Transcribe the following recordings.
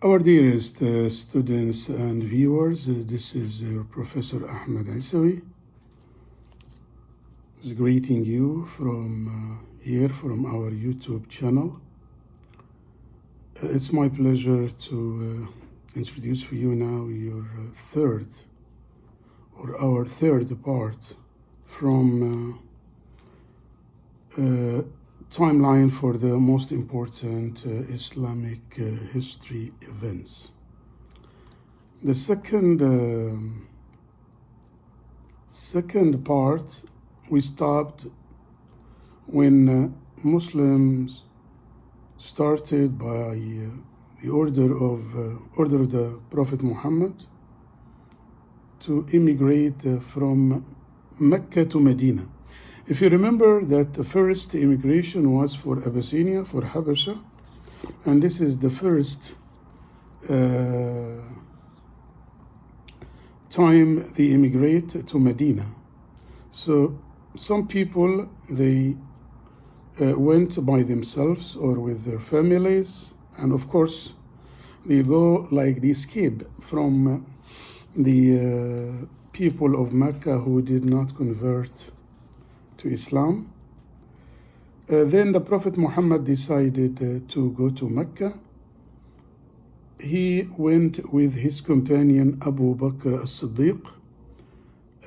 Our dearest students and viewers, this is your Professor Ahmed Eissawi, is greeting you from here from our YouTube channel. It's my pleasure to introduce for you now your our third part from timeline for the most important Islamic history events. The second part, we stopped when Muslims started by the order of the Prophet Muhammad to immigrate from Mecca to Medina. If you remember that the first immigration was for Abyssinia, for Habasha, and this is the first time they immigrate to Medina. So some people, they went by themselves or with their families, and of course they go like these kids from the people of Mecca who did not convert to Islam. Then the Prophet Muhammad decided to go to Mecca. He went with his companion Abu Bakr as-Siddiq,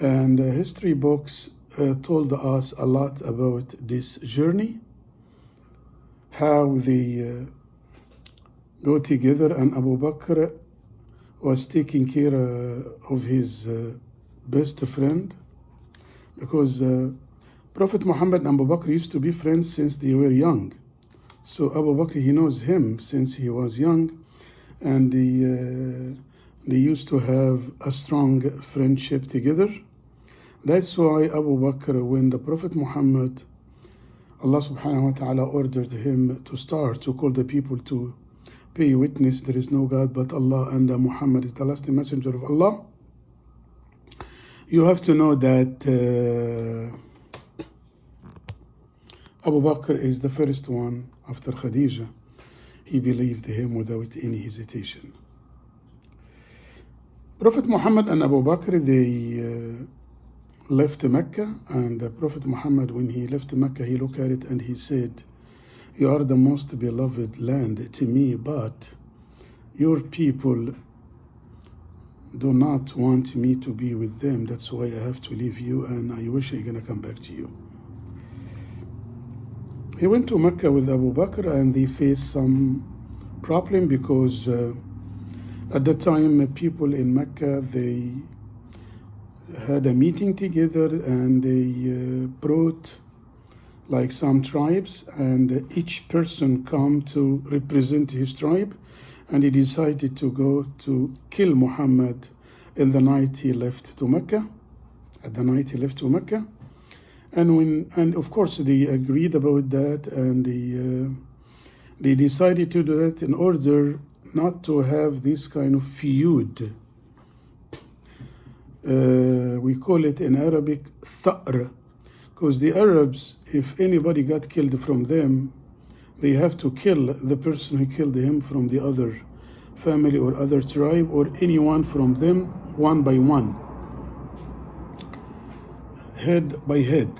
and history books told us a lot about this journey, how they go together, and Abu Bakr was taking care of his best friend, because Prophet Muhammad and Abu Bakr used to be friends since they were young. So Abu Bakr, he knows him since he was young, and they used to have a strong friendship together. That's why Abu Bakr, when the Prophet Muhammad, Allah subhanahu wa ta'ala ordered him to start to call the people to pay witness there is no God but Allah, and Muhammad is the last messenger of Allah. You have to know that Abu Bakr is the first one after Khadija. He believed him without any hesitation. Prophet Muhammad and Abu Bakr, they left Mecca, and the Prophet Muhammad, when he left Mecca, he looked at it and he said, "You are the most beloved land to me, but your people do not want me to be with them. That's why I have to leave you, and I wish I'm gonna come back to you." He went to Mecca with Abu Bakr, and they faced some problem because at the time people in Mecca, they had a meeting together, and they brought like some tribes, and each person come to represent his tribe, and he decided to go to kill Muhammad in the night he left to Mecca. At the night he left to Mecca. And of course they agreed about that, and they decided to do that in order not to have this kind of feud. We call it in Arabic tha'r, because the Arabs, if anybody got killed from them, they have to kill the person who killed him from the other family or other tribe, or anyone from them, one by one, head by head.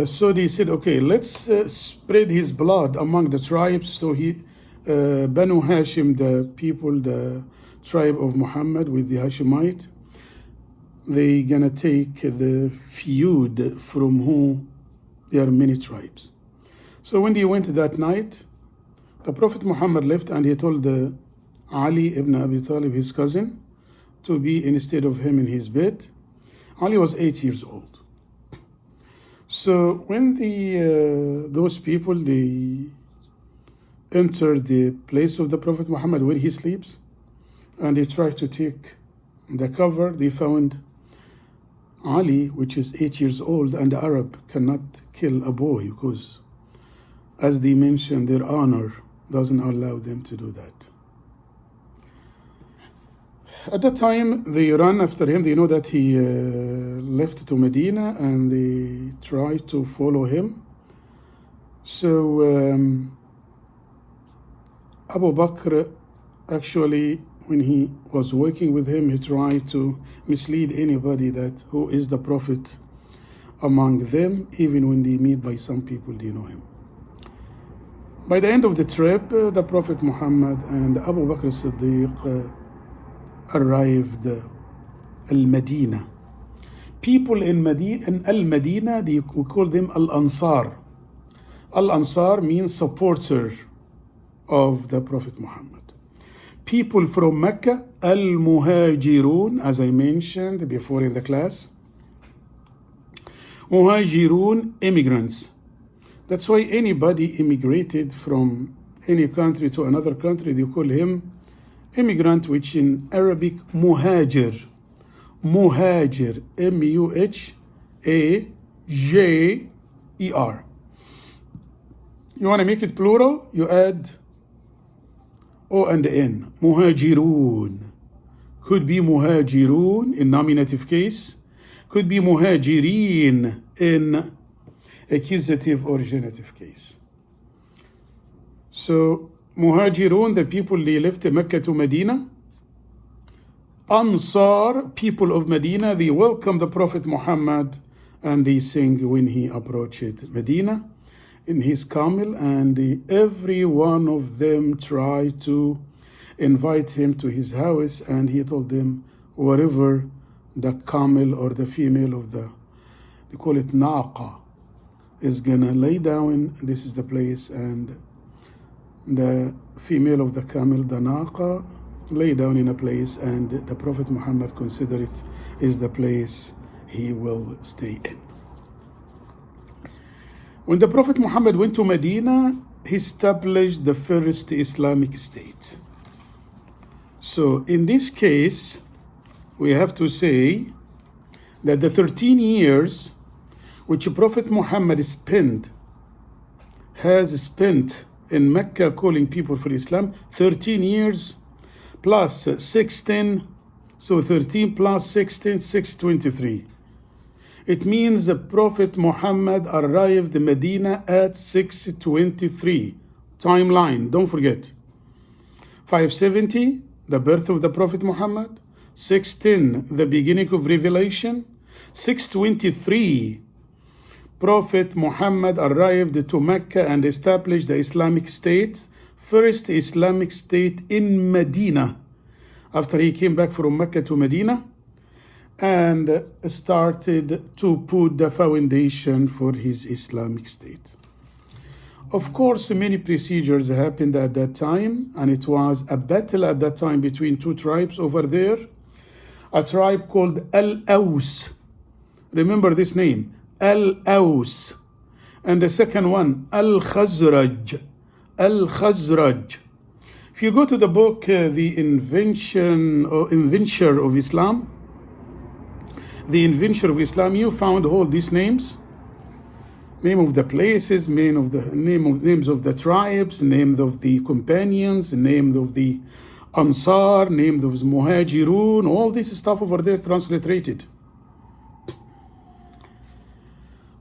So they said, okay, let's spread his blood among the tribes. So Banu Hashim, the people, the tribe of Muhammad with the Hashemite, they gonna take the feud from who there are many tribes. So when they went that night, the Prophet Muhammad left, and he told Ali ibn Abi Talib, his cousin, to be instead of him in his bed. Ali was 8 years old. So when those people, they entered the place of the Prophet Muhammad where he sleeps, and they tried to take the cover, they found Ali, which is 8 years old, and the Arab cannot kill a boy because, as they mentioned, their honor doesn't allow them to do that. At that time, they ran after him. They know that he left to Medina, and they tried to follow him. So Abu Bakr, actually, when he was working with him, he tried to mislead anybody that who is the Prophet among them, even when they meet by some people they know him. By the end of the trip, the Prophet Muhammad and Abu Bakr as-Siddiq arrived al-Medina. People in al-Medina, we call them al-Ansar. Al-Ansar means supporter of the Prophet Muhammad. People from Mecca, al-Muhajirun, as I mentioned before in the class. Muhajirun, immigrants. That's why anybody immigrated from any country to another country, they call him immigrant, which in Arabic, muhajir. Muhajir, M-U-H-A-J-E-R. You want to make it plural? You add O and N. Muhajirun. Could be muhajirun in nominative case. Could be muhajirin in accusative or genitive case. So, muhajirun, the people they left Mecca to Medina. Ansar, people of Medina, they welcome the Prophet Muhammad and they sing when he approached Medina in his camel, and every one of them tried to invite him to his house, and he told them wherever the camel or the female of they call it naqa, is gonna lay down, this is the place, and the female of the camel, the naqa, lay down in a place, and the Prophet Muhammad considered it is the place he will stay in. When the Prophet Muhammad went to Medina, he established the first Islamic state. So in this case, we have to say that the 13 years which Prophet Muhammad has spent in Mecca calling people for Islam, 13 years plus 16, so 13 plus 16, 623. It means the Prophet Muhammad arrived in Medina at 623. Timeline, don't forget. 570, the birth of the Prophet Muhammad. 610, the beginning of revelation. 623, Prophet Muhammad arrived to Mecca and established the Islamic State, first Islamic state in Medina, after he came back from Mecca to Medina, and started to put the foundation for his Islamic State. Of course, many procedures happened at that time, and it was a battle at that time between two tribes over there. A tribe called Al-Aws. Remember this name, Al-Aws. And the second one, Al-Khazraj. Al-Khazraj. If you go to the book, The Inventor of Islam, you found all these names. Name of the places, names of the tribes, names of the companions, names of the Ansar, names of the Muhajirun, all this stuff over there transliterated.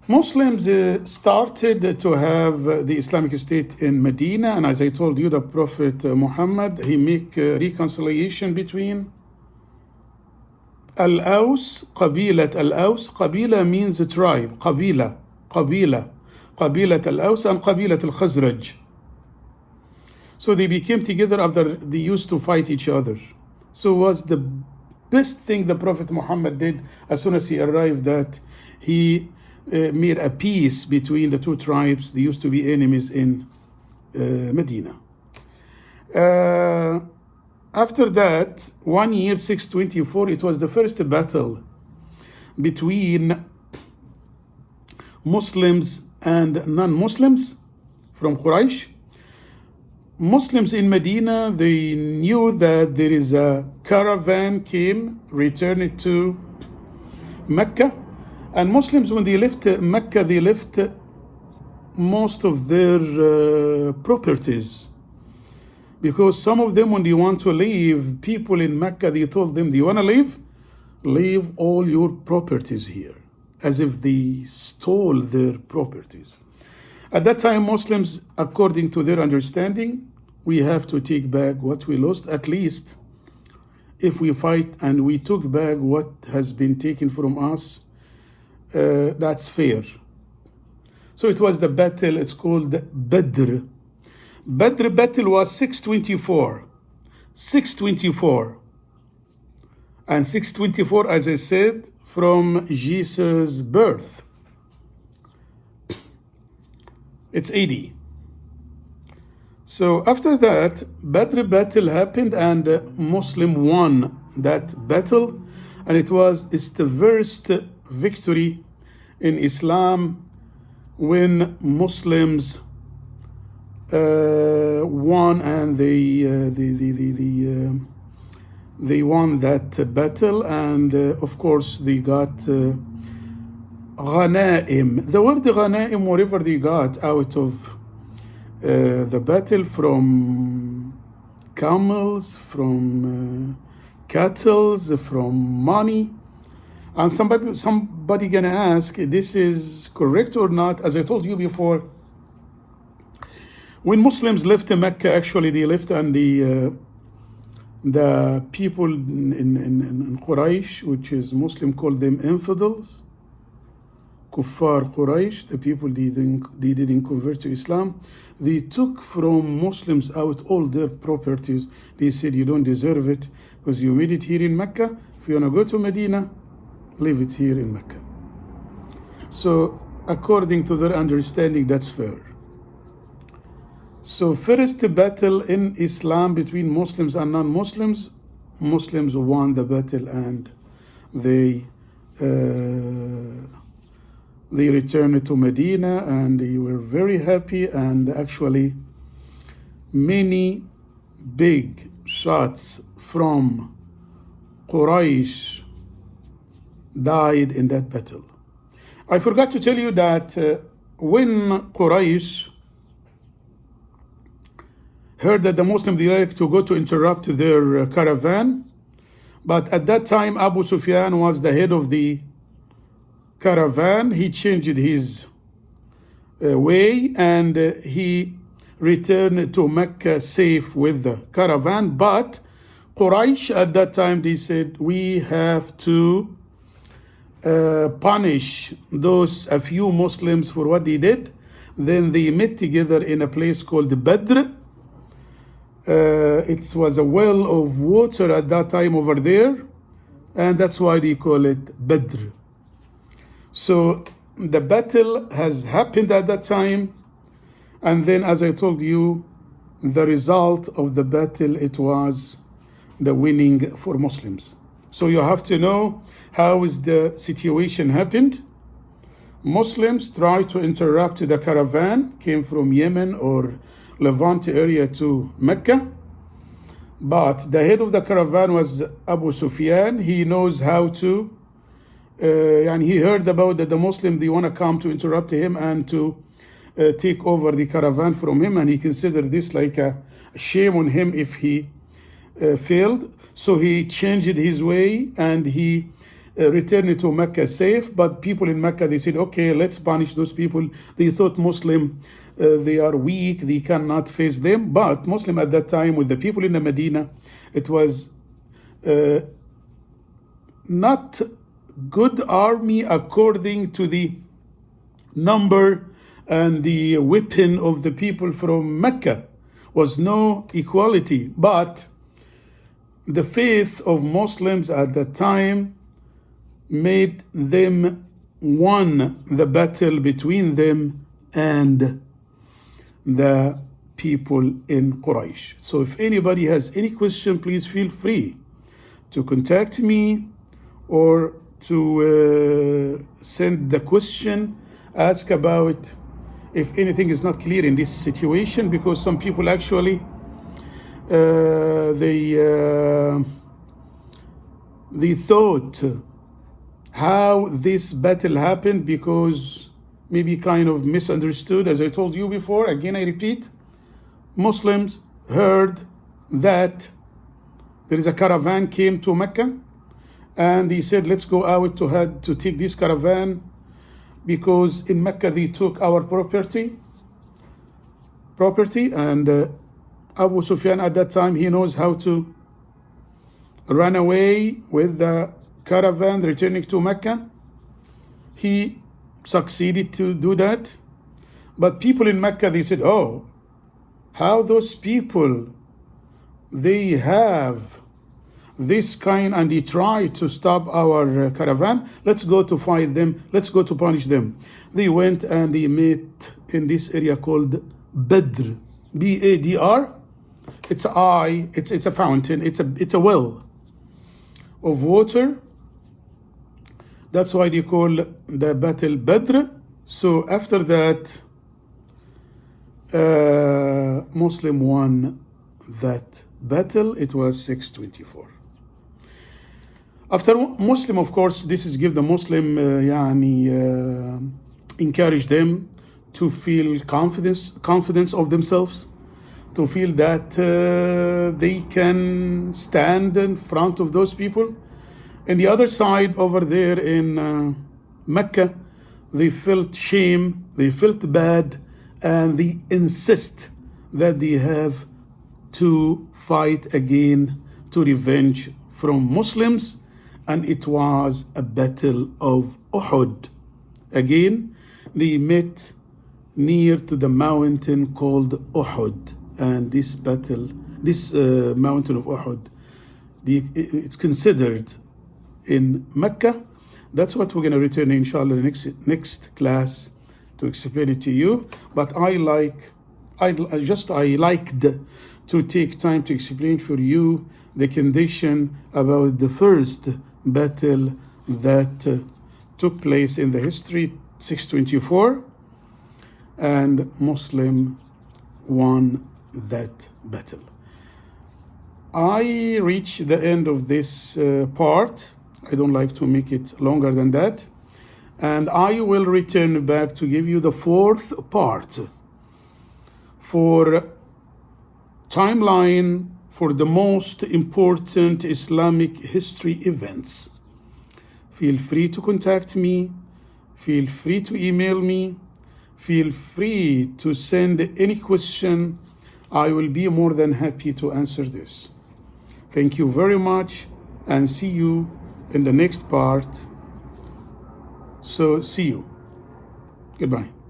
Muslims started to have the Islamic State in Medina, and as I told you, the Prophet Muhammad, he make reconciliation between Al-Aws, Qabilat Al-Aws. Qabila means a tribe, Qabilat Al-Aws and Qabilat Al-Khazraj. So they became together after they used to fight each other. So it was the best thing the Prophet Muhammad did as soon as he arrived, that he made a peace between the two tribes. They used to be enemies in Medina. After that, 1 year, 624, it was the first battle between Muslims and non-Muslims from Quraysh. Muslims in Medina, they knew that there is a caravan returned to Mecca. And Muslims, when they left Mecca, they left most of their properties. Because some of them, when they want to leave, people in Mecca, they told them, do you want to leave? Leave all your properties here. As if they stole their properties. At that time, Muslims, according to their understanding, we have to take back what we lost. At least if we fight and we took back what has been taken from us, that's fair. So it was the battle, it's called Badr. Badr battle was 624. 624. And 624, as I said, from Jesus' birth. It's 80. So after that, Badr battle happened and Muslim won that battle. And it's the first victory in Islam when Muslims won, and they won that battle, and of course they got ghanaim. The word ghanaim, whatever they got out of the battle, from camels, from cattle, from money. And somebody gonna ask, this is correct or not? As I told you before, when Muslims left Mecca, actually they left, and the people in Quraysh, which is Muslim, called them infidels, kuffar Quraysh, the people they didn't convert to Islam. They took from Muslims out all their properties. They said, you don't deserve it because you made it here in Mecca. If you want to go to Medina, leave it here in Mecca. So according to their understanding, that's fair. So first battle in Islam between Muslims and non-Muslims, Muslims won the battle, and they returned to Medina, and they were very happy, and actually many big shots from Quraysh died in that battle. I forgot to tell you that when Quraysh heard that the Muslims they like to go to interrupt their caravan, but at that time Abu Sufyan was the head of the caravan. He changed his way, and he returned to Mecca safe with the caravan. But Quraysh at that time, they said, we have to punish a few Muslims for what they did. Then they met together in a place called Badr. It was a well of water at that time over there, and that's why they call it Badr. So the battle has happened at that time, and then, as I told you, the result of the battle, it was the winning for Muslims. So you have to know how is the situation happened. Muslims tried to interrupt the caravan, came from Yemen or Levant area to Mecca, but the head of the caravan was Abu Sufyan. He knows how to, and he heard about that the Muslim, they want to come to interrupt him and to take over the caravan from him, and he considered this like a shame on him if he failed. So he changed his way, and he returned to Mecca safe. But people in Mecca, they said, okay, let's punish those people. They thought Muslim, they are weak, they cannot face them. But Muslim at that time, with the people in the Medina, it was not good army according to the number and the weapon of the people from Mecca. Was no equality, but the faith of Muslims at the time made them won the battle between them and the people in Quraysh. So if anybody has any question, please feel free to contact me or to send the question, ask about if anything is not clear in this situation, because some people actually they thought how this battle happened, because maybe kind of misunderstood. As I told you before, again I repeat, Muslims heard that there is a caravan came to Mecca, and he said, let's go out to take this caravan, because in Mecca they took our property, and Abu Sufyan at that time, he knows how to run away with the caravan returning to Mecca. He succeeded to do that. But people in Mecca, they said, oh, how those people, they have this kind and they try to stop our caravan. Let's go to fight them. Let's go to punish them. They went and they met in this area called Badr, B-A-D-R. It's a fountain. It's a well of water. That's why they call the battle Badr. So after that, Muslim won that battle. It was 624. After Muslim, of course, this is give the Muslim encourage them to feel confidence of themselves, to feel that they can stand in front of those people. And the other side over there in Mecca, they felt shame, they felt bad, and they insist that they have to fight again to revenge from Muslims. And it was a battle of Uhud. Again, they met near to the mountain called Uhud. And this battle, this mountain of Uhud, it's considered in Mecca. That's what we're going to return, inshallah, in the next class to explain it to you. But I liked to take time to explain for you the condition about the first battle that took place in the history, 624, and Muslim won that battle. I reach the end of this part. I don't like to make it longer than that. And I will return back to give you the fourth part for timeline for the most important Islamic history events. Feel free to contact me. Feel free to email me. Feel free to send any question. I will be more than happy to answer this. Thank you very much and see you in the next part. So see you. Goodbye.